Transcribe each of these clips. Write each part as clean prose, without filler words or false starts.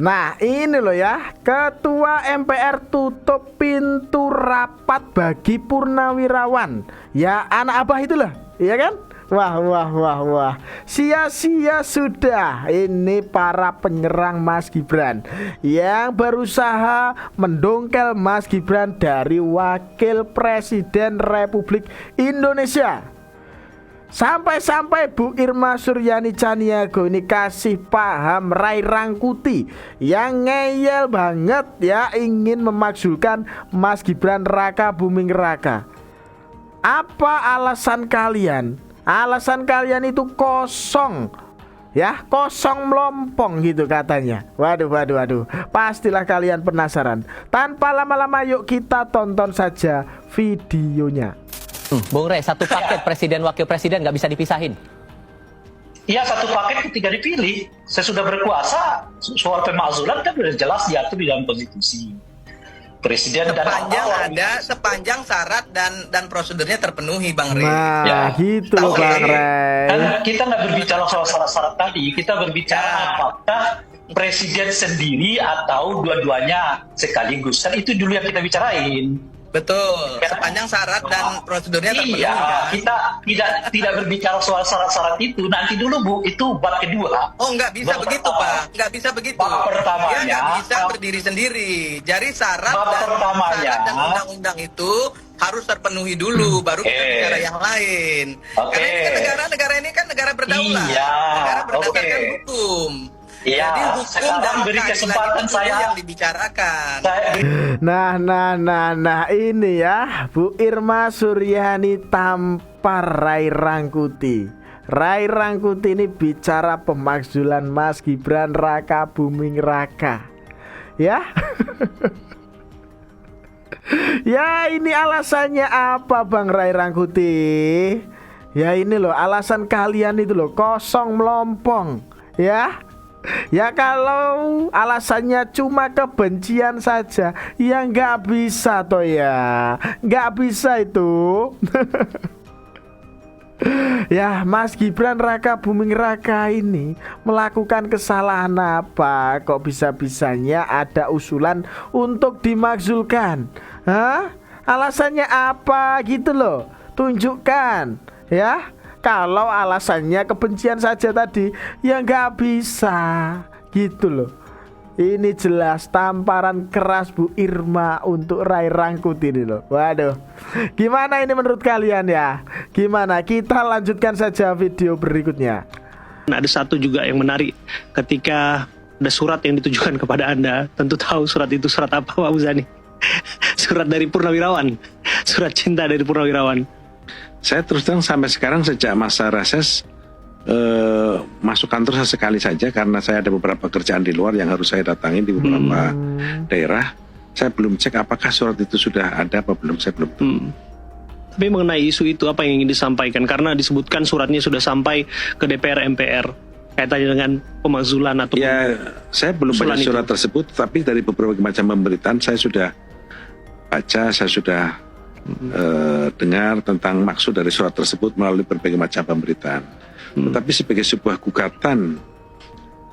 Nah ini loh ya, Ketua MPR tutup pintu rapat bagi purnawirawan. Ya anak abah itulah, iya kan? Wah. Sia-sia sudah ini para penyerang Mas Gibran yang berusaha mendongkel Mas Gibran dari Wakil Presiden Republik Indonesia. Sampai-sampai Bu Irma Suryani Caniago ini kasih paham Rai Rangkuti yang ngeyel banget ya, ingin memakzulkan Mas Gibran Raka Buming Raka. Apa alasan kalian? Alasan kalian itu kosong ya, kosong melompong gitu katanya. Waduh. Pastilah kalian penasaran. Tanpa lama-lama yuk kita tonton saja videonya. Bung Rey, satu paket presiden wakil presiden nggak bisa dipisahin. Iya, satu paket ketika dipilih. Saya sudah berkuasa, soal pemakzulan kan sudah jelas diatur di dalam konstitusi. Presiden sepanjang syarat dan prosedurnya terpenuhi, Bang Rey. Nah, ya, gitu loh Bang Rey. Kan kita nggak berbicara soal syarat-syarat tadi, kita berbicara apakah presiden sendiri atau dua-duanya sekaligus. Kan itu dulu yang kita bicarain. Betul, sepanjang syarat dan prosedurnya terpenuhi. Iya, kita tidak berbicara soal syarat-syarat itu. Nanti dulu Bu, itu bab kedua. Oh, nggak bisa begitu, Pak. Nggak bisa begitu. Bab pertamanya, dia nggak bisa berdiri sendiri. Jadi syarat dan undang-undang itu harus terpenuhi dulu, baru kita bicara yang lain. Karena ini kan negara ini kan negara berdaulat, negara berdasarkan hukum. Iya, jadi hukum dan beri kesempatan saya yang dibicarakan. Nah ini ya, Bu Irma Suryani tampar Rai Rangkuti. Rai Rangkuti ini bicara pemakzulan Mas Gibran Raka Buming Raka. Ya. Ya ini alasannya apa Bang Rai Rangkuti? Ya ini loh alasan kalian itu loh, kosong melompong. Ya kalau alasannya cuma kebencian saja, ya nggak bisa toh ya, nggak bisa itu. Ya Mas Gibran Raka Buming Raka ini melakukan kesalahan apa kok bisa-bisanya ada usulan untuk dimakzulkan? Hah? Alasannya apa gitu loh, tunjukkan ya. Kalau alasannya kebencian saja tadi, ya nggak bisa gitu loh. Ini jelas tamparan keras Bu Irma untuk Rai Rangkuti ini loh. Waduh, gimana ini menurut kalian ya? Gimana? Kita lanjutkan saja video berikutnya. Nah, ada satu juga yang menarik ketika ada surat yang ditujukan kepada Anda. Tentu tahu surat itu surat apa, Pak Muzani? Surat dari Purnawirawan, surat cinta dari Purnawirawan. Saya terus terang sampai sekarang sejak masa reses masuk kantor sesekali saja karena saya ada beberapa kerjaan di luar yang harus saya datangi di beberapa daerah. Saya belum cek apakah surat itu sudah ada apa belum, saya belum tahu. Tapi mengenai isu itu apa yang ingin disampaikan? Karena disebutkan suratnya sudah sampai ke DPR MPR kaitannya dengan pemakzulan atau ya, saya belum baca surat tersebut, tapi dari beberapa macam pemberitaan saya sudah baca, saya sudah dengar tentang maksud dari surat tersebut melalui berbagai macam pemberitaan. Tetapi sebagai sebuah gugatan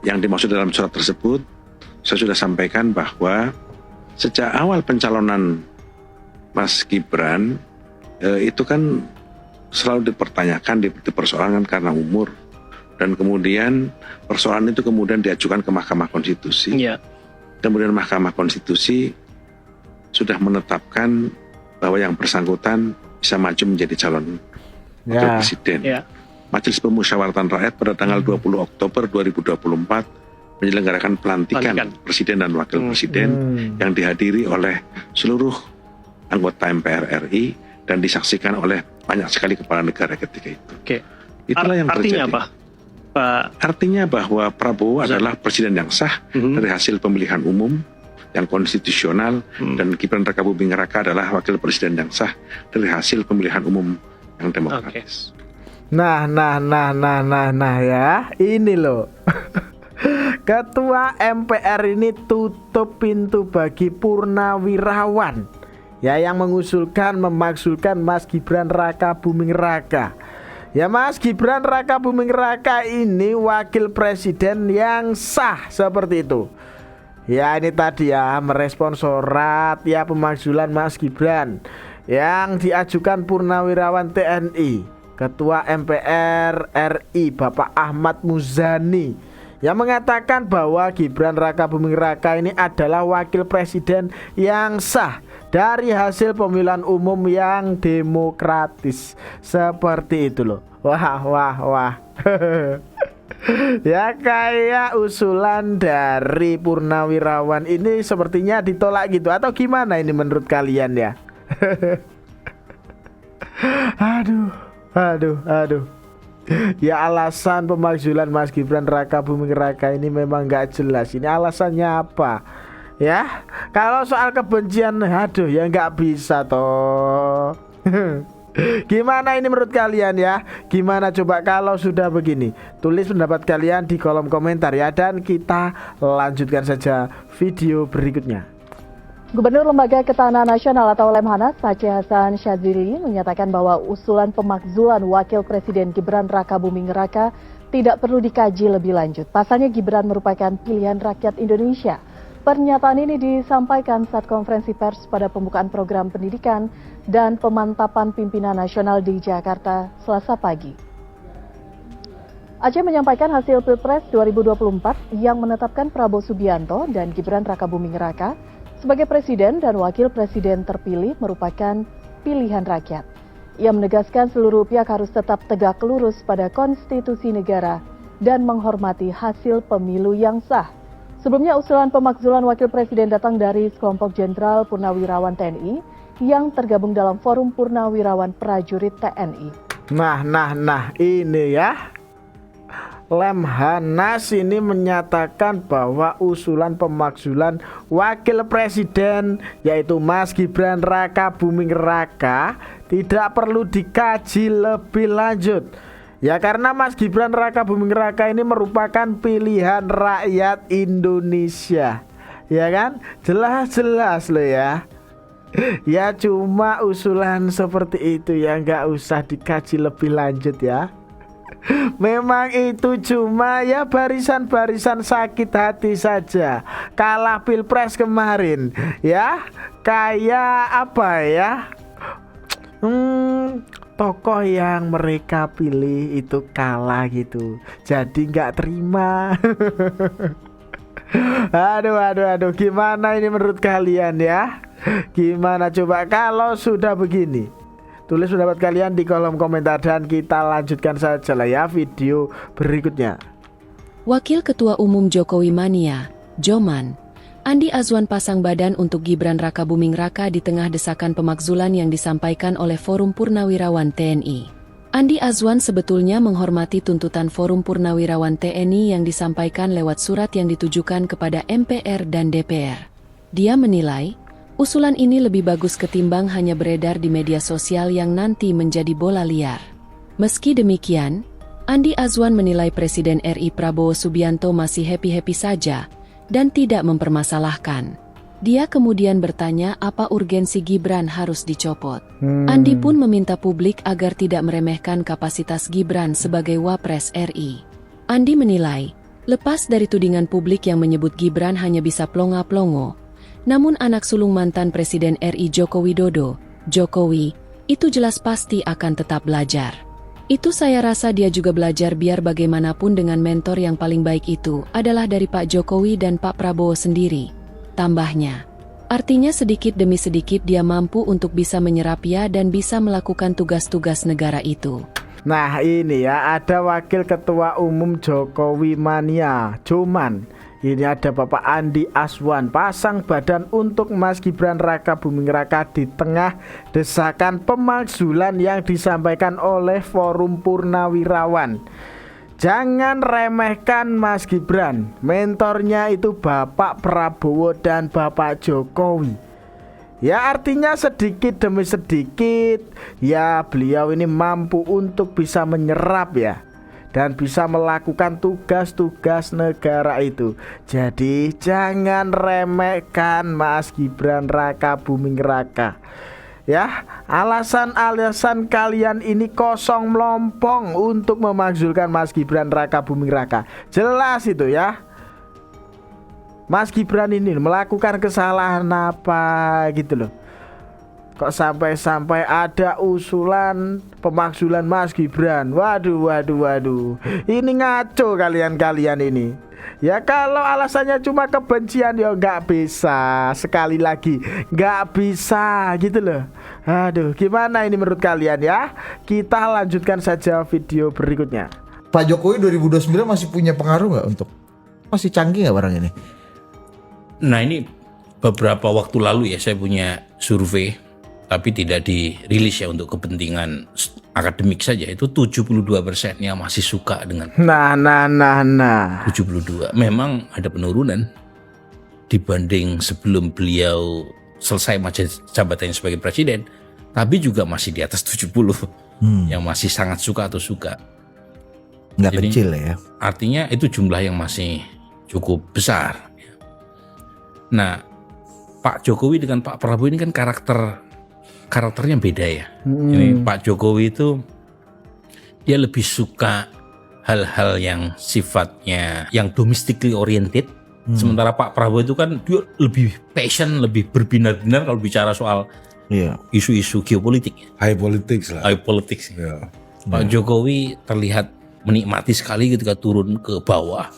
yang dimaksud dalam surat tersebut, saya sudah sampaikan bahwa sejak awal pencalonan Mas Gibran itu kan selalu dipertanyakan, dipersoalkan karena umur, dan kemudian persoalan itu kemudian diajukan ke Mahkamah Konstitusi. Kemudian Mahkamah Konstitusi sudah menetapkan bahwa yang bersangkutan bisa maju menjadi calon wakil presiden. Majelis Pemusyawaratan Rakyat pada tanggal 20 Oktober 2024 menyelenggarakan pelantikan presiden dan wakil presiden yang dihadiri oleh seluruh anggota MPR RI dan disaksikan oleh banyak sekali kepala negara ketika itu. Itulah yang artinya terjadi. apa, Pak? Artinya bahwa Prabowo adalah presiden yang sah dari hasil pemilihan umum yang konstitusional, dan Gibran Raka Buming Raka adalah wakil presiden yang sah dari hasil pemilihan umum yang demokratis. Nah ya, ini loh. Ketua MPR ini tutup pintu bagi purnawirawan ya yang mengusulkan memakzulkan Mas Gibran Raka Buming Raka. Ya Mas Gibran Raka Buming Raka ini wakil presiden yang sah seperti itu. Ya ini tadi ya, merespon surat ya pemakzulan Mas Gibran yang diajukan Purnawirawan TNI, Ketua MPR RI Bapak Ahmad Muzani, yang mengatakan bahwa Gibran Rakabuming Raka ini adalah wakil presiden yang sah dari hasil pemilihan umum yang demokratis. Seperti itu loh. Wah. Ya kayak usulan dari Purnawirawan ini sepertinya ditolak gitu, atau gimana ini menurut kalian ya? Aduh. Ya alasan pemakzulan Mas Gibran Rakabuming Raka ini memang gak jelas. Ini alasannya apa? Ya, kalau soal kebencian, aduh ya nggak bisa toh. Gimana ini menurut kalian ya? Gimana coba kalau sudah begini? Tulis pendapat kalian di kolom komentar ya, dan kita lanjutkan saja video berikutnya. Gubernur Lembaga Ketahanan Nasional atau Lemhanas, Aceh Hasan Syadzili, menyatakan bahwa usulan pemakzulan Wakil Presiden Gibran Rakabuming Raka tidak perlu dikaji lebih lanjut. Pasalnya Gibran merupakan pilihan rakyat Indonesia. Pernyataan ini disampaikan saat konferensi pers pada pembukaan program pendidikan dan pemantapan pimpinan nasional di Jakarta Selasa pagi. Aceh menyampaikan hasil Pilpres 2024 yang menetapkan Prabowo Subianto dan Gibran Rakabuming Raka sebagai presiden dan wakil presiden terpilih merupakan pilihan rakyat. Ia menegaskan seluruh pihak harus tetap tegak lurus pada konstitusi negara dan menghormati hasil pemilu yang sah. Sebelumnya usulan pemakzulan wakil presiden datang dari sekelompok jenderal purnawirawan TNI yang tergabung dalam Forum Purnawirawan Prajurit TNI. Nah, ini ya. Lemhanas ini menyatakan bahwa usulan pemakzulan wakil presiden yaitu Mas Gibran Rakabuming Raka tidak perlu dikaji lebih lanjut. Ya karena Mas Gibran Rakabuming Raka ini merupakan pilihan rakyat Indonesia. Ya kan? Jelas-jelas loh ya. Ya cuma usulan seperti itu ya, nggak usah dikaji lebih lanjut ya. Memang itu cuma ya barisan-barisan sakit hati saja. Kalah Pilpres kemarin ya. Kayak apa ya, tokoh yang mereka pilih itu kalah gitu, jadi nggak terima. Aduh, gimana ini menurut kalian ya? Gimana coba kalau sudah begini? Tulis pendapat kalian di kolom komentar dan kita lanjutkan saja lah ya video berikutnya. Wakil Ketua Umum Jokowi Mania, Joman, Andi Azwan pasang badan untuk Gibran Rakabuming Raka di tengah desakan pemakzulan yang disampaikan oleh Forum Purnawirawan TNI. Andi Azwan sebetulnya menghormati tuntutan Forum Purnawirawan TNI yang disampaikan lewat surat yang ditujukan kepada MPR dan DPR. Dia menilai, usulan ini lebih bagus ketimbang hanya beredar di media sosial yang nanti menjadi bola liar. Meski demikian, Andi Azwan menilai Presiden RI Prabowo Subianto masih happy-happy saja dan tidak mempermasalahkan. Dia kemudian bertanya apa urgensi Gibran harus dicopot. Andi pun meminta publik agar tidak meremehkan kapasitas Gibran sebagai Wapres RI. Andi menilai, lepas dari tudingan publik yang menyebut Gibran hanya bisa plonga-plongo, namun anak sulung mantan Presiden RI Joko Widodo, Jokowi, itu jelas pasti akan tetap belajar. Itu saya rasa dia juga belajar biar bagaimanapun dengan mentor yang paling baik itu adalah dari Pak Jokowi dan Pak Prabowo sendiri. Tambahnya, artinya sedikit demi sedikit dia mampu untuk bisa menyerapnya dan bisa melakukan tugas-tugas negara itu. Nah ini ya, ada Wakil Ketua Umum Jokowi Mania, Joman. Ini ada Bapak Andi Azwan pasang badan untuk Mas Gibran Rakabuming Raka di tengah desakan pemakzulan yang disampaikan oleh Forum Purnawirawan. Jangan remehkan Mas Gibran, mentornya itu Bapak Prabowo dan Bapak Jokowi. Ya artinya sedikit demi sedikit ya beliau ini mampu untuk bisa menyerap ya, dan bisa melakukan tugas-tugas negara itu. Jadi jangan remehkan Mas Gibran Rakabuming Raka. Ya, alasan-alasan kalian ini kosong melompong untuk memakzulkan Mas Gibran Rakabuming Raka. Jelas itu ya. Mas Gibran ini melakukan kesalahan apa gitu loh. Kok sampai ada usulan pemakzulan Mas Gibran. Waduh. Ini ngaco kalian ini. Ya kalau alasannya cuma kebencian ya nggak bisa. Sekali lagi nggak bisa gitu loh. Aduh, gimana ini menurut kalian ya? Kita lanjutkan saja video berikutnya. Pak Jokowi 2029 masih punya pengaruh nggak untuk? Masih canggih nggak barang ini? Nah ini beberapa waktu lalu ya saya punya survei, tapi tidak dirilis ya untuk kepentingan akademik saja. Itu 72% yang masih suka dengan. Nah. 72. Memang ada penurunan dibanding sebelum beliau selesai masa jabatannya sebagai presiden, tapi juga masih di atas 70 yang masih sangat suka atau suka. Nggak kecil ya. Artinya itu jumlah yang masih cukup besar. Nah, Pak Jokowi dengan Pak Prabowo ini kan karakternya beda ya. Ini Pak Jokowi itu dia lebih suka hal-hal yang sifatnya yang domestically oriented. Sementara Pak Prabowo itu kan dia lebih passion, lebih berbinar-binar kalau bicara soal isu-isu geopolitik. High politics lah. High politics. Pak Jokowi terlihat menikmati sekali ketika turun ke bawah.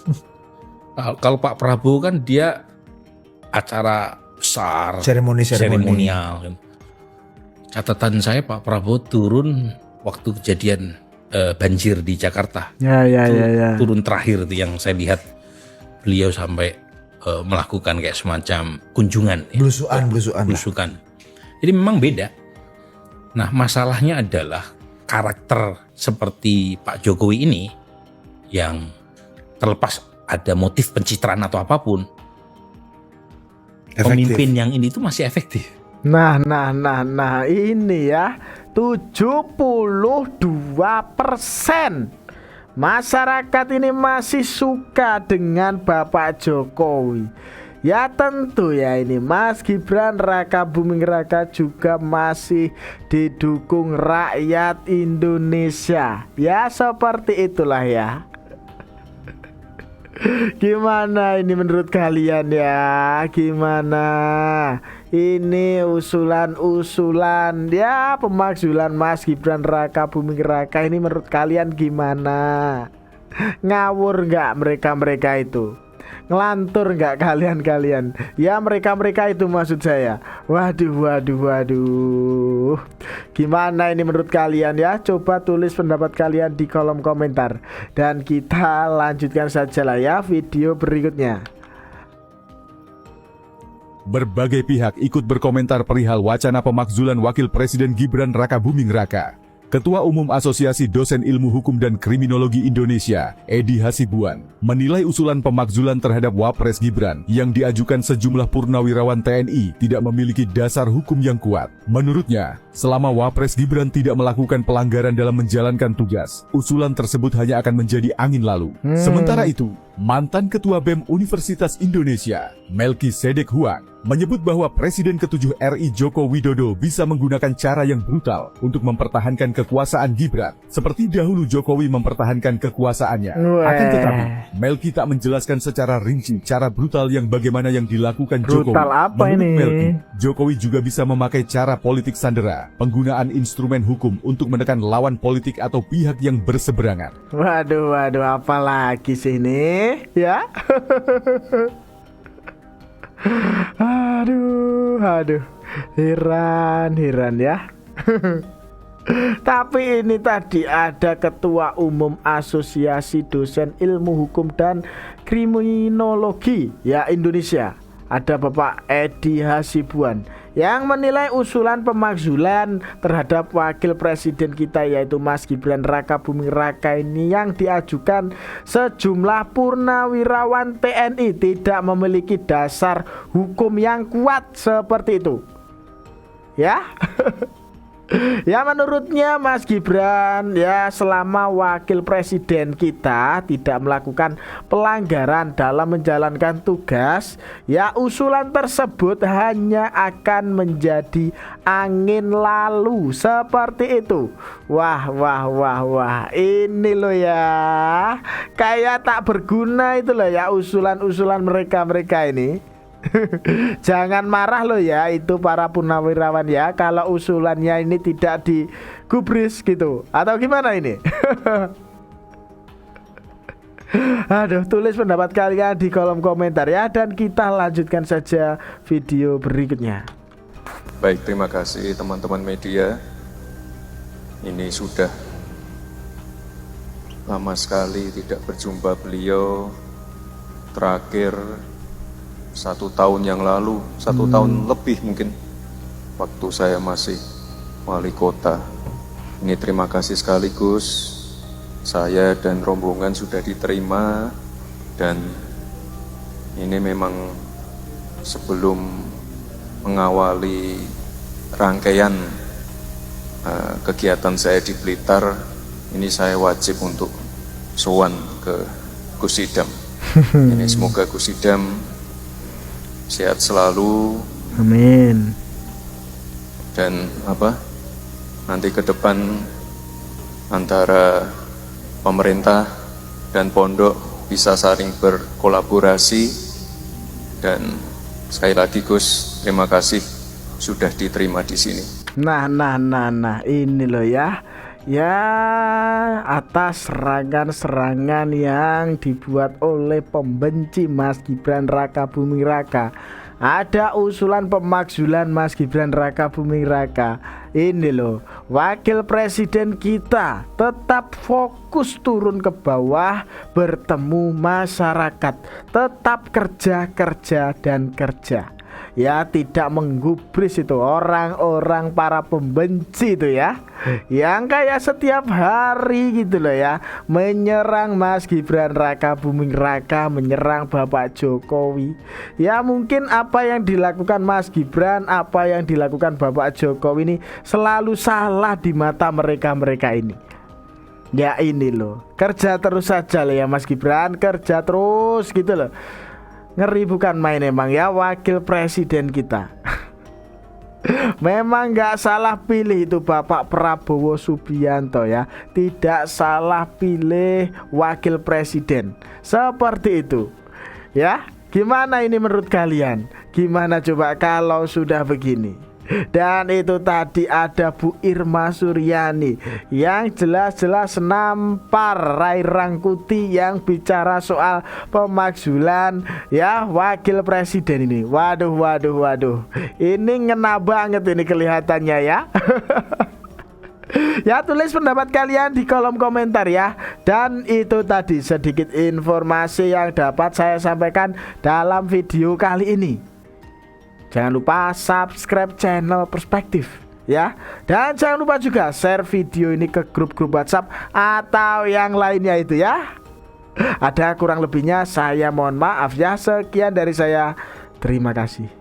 Kalau Pak Prabowo kan dia acara besar, seremonial. Kan. Catatan saya Pak Prabowo turun waktu kejadian banjir di Jakarta. Ya. Turun terakhir itu yang saya lihat beliau sampai melakukan kayak semacam kunjungan. Belusukan. Jadi memang beda. Nah masalahnya adalah karakter seperti Pak Jokowi ini yang terlepas ada motif pencitraan atau apapun, pemimpin yang ini tuh masih efektif. Nah ini ya 72% masyarakat ini masih suka dengan Bapak Jokowi. Ya tentu ya ini Mas Gibran Raka Buming Raka juga masih didukung rakyat Indonesia. Ya seperti itulah ya. Gimana ini menurut kalian ya? Gimana? Ini usulan ya pemakzulan Mas Gibran Raka Buming Raka ini menurut kalian gimana? Ngawur nggak mereka itu? Ngelantur nggak kalian? Ya mereka itu maksud saya. Waduh. Gimana ini menurut kalian ya? Coba tulis pendapat kalian di kolom komentar. Dan kita lanjutkan saja lah ya video berikutnya. Berbagai pihak ikut berkomentar perihal wacana pemakzulan Wakil Presiden Gibran Raka Buming Raka. Ketua Umum Asosiasi Dosen Ilmu Hukum dan Kriminologi Indonesia, Edi Hasibuan, menilai usulan pemakzulan terhadap Wapres Gibran yang diajukan sejumlah purnawirawan TNI tidak memiliki dasar hukum yang kuat. Menurutnya, selama Wapres Gibran tidak melakukan pelanggaran dalam menjalankan tugas, usulan tersebut hanya akan menjadi angin lalu. Sementara itu, mantan Ketua BEM Universitas Indonesia, Melki Sedek Huang, menyebut bahwa Presiden ke-7 RI Joko Widodo bisa menggunakan cara yang brutal untuk mempertahankan kekuasaan Gibran, seperti dahulu Jokowi mempertahankan kekuasaannya. Akan tetapi, Melki tak menjelaskan secara rinci cara brutal yang bagaimana yang dilakukan Jokowi. Brutal apa Menurut ini? Melki, Jokowi juga bisa memakai cara politik sandera, penggunaan instrumen hukum untuk menekan lawan politik atau pihak yang berseberangan. Waduh, apalagi sih ini? Ya. Aduh. Heran ya. Tapi ini tadi ada Ketua Umum Asosiasi Dosen Ilmu Hukum dan Kriminologi ya Indonesia, ada Bapak Edi Hasibuan yang menilai usulan pemakzulan terhadap Wakil Presiden kita yaitu Mas Gibran Raka Buming Raka ini yang diajukan sejumlah purnawirawan TNI tidak memiliki dasar hukum yang kuat seperti itu. Ya. Ya menurutnya Mas Gibran ya selama wakil presiden kita tidak melakukan pelanggaran dalam menjalankan tugas, ya usulan tersebut hanya akan menjadi angin lalu seperti itu. Wah ini loh ya, kayak tak berguna itu loh ya usulan-usulan mereka ini. Jangan marah loh ya itu para purnawirawan ya kalau usulannya ini tidak digubris gitu atau gimana ini. Aduh, tulis pendapat kalian di kolom komentar ya, dan kita lanjutkan saja video berikutnya. Baik, terima kasih teman-teman media. Ini sudah lama sekali tidak berjumpa beliau. Terakhir 1 tahun yang lalu, 1 tahun lebih mungkin, waktu saya masih wali kota. Ini terima kasih sekaligus, saya dan rombongan sudah diterima, dan ini memang sebelum mengawali rangkaian kegiatan saya di Blitar, ini saya wajib untuk sowan ke Gus Idam. Ini semoga Gus Idam sehat selalu, amin. Dan nanti ke depan antara pemerintah dan pondok bisa saling berkolaborasi. Dan sekali lagi Gus, terima kasih sudah diterima di sini. Nah ini loh ya atas serangan-serangan yang dibuat oleh pembenci Mas Gibran Raka Buming Raka. Ada usulan pemakzulan Mas Gibran Raka Buming Raka. Ini loh, wakil presiden kita tetap fokus turun ke bawah, bertemu masyarakat, tetap kerja dan kerja. Ya tidak menggubris itu orang-orang para pembenci itu ya, yang kayak setiap hari gitu loh ya, menyerang Mas Gibran Raka Buming Raka, menyerang Bapak Jokowi. Ya mungkin apa yang dilakukan Mas Gibran, apa yang dilakukan Bapak Jokowi ini selalu salah di mata mereka ini. Ya ini loh, kerja terus saja loh ya Mas Gibran, kerja terus gitu loh. Ngeri bukan main emang ya wakil presiden kita. Memang nggak salah pilih itu Bapak Prabowo Subianto ya, tidak salah pilih wakil presiden seperti itu ya. Gimana ini menurut kalian? Gimana coba kalau sudah begini? Dan itu tadi ada Bu Irma Suryani yang jelas-jelas nampar Rai Rangkuti yang bicara soal pemakzulan ya wakil presiden ini. Waduh. Ini ngena banget ini kelihatannya ya. Ya tulis pendapat kalian di kolom komentar ya. Dan itu tadi sedikit informasi yang dapat saya sampaikan dalam video kali ini. Jangan lupa subscribe channel Perspektif ya. Dan jangan lupa juga share video ini ke grup-grup WhatsApp atau yang lainnya itu ya. Ada kurang lebihnya saya mohon maaf ya. Sekian dari saya. Terima kasih.